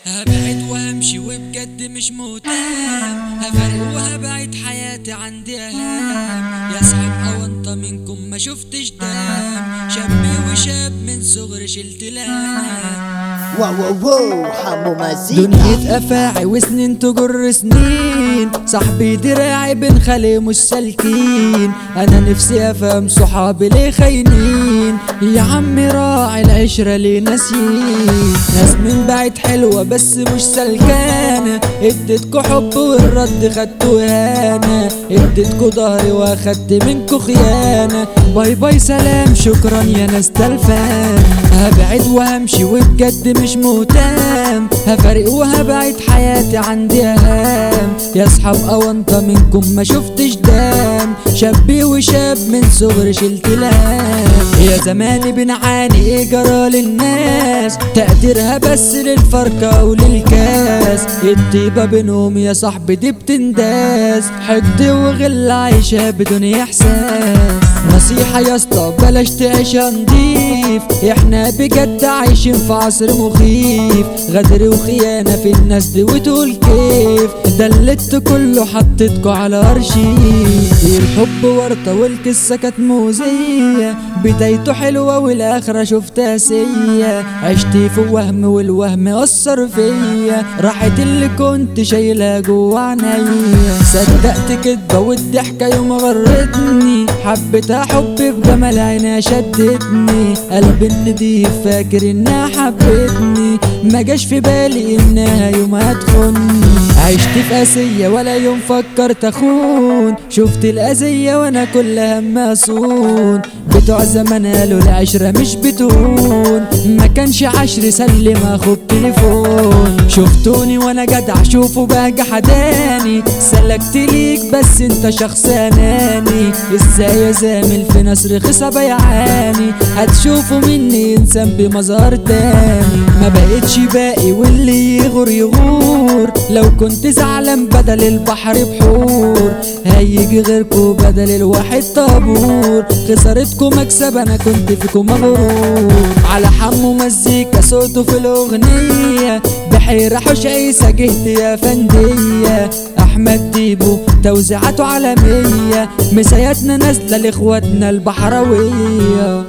هبعد وهمشي وبجد مش مهتم، هفرق وهبعد حياتي عندي اهم. يا صاحب اوانطة منكم ما شفتش دم، شاب وشاب من صغري شلت الهم. واو واو واو حمو مزيكا. دنيا افاعي وسنين تجر سنين، صاحبي دراعي بن خلي مش سالكين. انا نفسي افهم صحابي ليه خاينين، يا عمي راعي العشرة ليه ناسيين. ناس من بعيد حلوة بس مش سلكانة، اديتكوا حب والرد خدتوا اهانة. اديتكوا ضهري واخدت منكوا خيانة. باي باي سلام شكرا يا ناس تلفان. هبعد وهمشي وبجد مش مهتم، هفرق وهبعد حياتي عندي اهم. يا اصحاب اوانطة منكم ما شفتش دم، شابي وشاب من صغري شلت الهم. يا زماني بنعاني ايه جرى للناس، تقديرها بس للفرقة وللكاس. الطيبة بينهم يا صاحبي دي بتنداس، حقد وغل عايشة بدون احساس. نصيحة يا اسطى بلاش تعيش نضيف، احنا بجد عايشين في عصر مخيف. غدر وخيانة في الناس دي وتقول كيف، دلت كله حطيتكوا على ارشيف. الحب ورطة والقصة كانت مؤذية، بدايته حلوة والاخرة شفتها سيئة. عشت في وهم والوهم اثر فيا، راحت اللي كنت شايلها جوا عينيا. صدقت كدبة والضحكة يوم غرتني، حبيتها حب في جمال عينها شدتني. قلبي النضيف فاكر انها حبتني، ما جاش في بالي انها يوم هتخوني. عشت في قاسية ولا يوم فكرت اخون، شفت الأذية وانا كل هم اصون. بتوع زمان قالوا العشرة مش بتهون، ما كانش عشر سلم اخد تليفون. شفتوني وانا جدع شوفوا بقى جحداني، سلكت ليك بس انت شخص اناني. ازاي يا زامل في ناس رخيصة بيعاني، هتشوفوا مني انسان بمظهر تاني. ما بقتش باقي واللي يغور يغور، لو كنت زعلان بدل البحر بحور، هيجي غيركو بدل الواحد طابور. خسارتكو مكسب انا كنت فيكو مغرور. على حمو مزيكا صوته في الاغنية، بحيرة حوش عيسى جهت يا فندية. احمد ديبو توزيعاته عالمية، مساياتنا نازلة لاخواتنا البحراوية.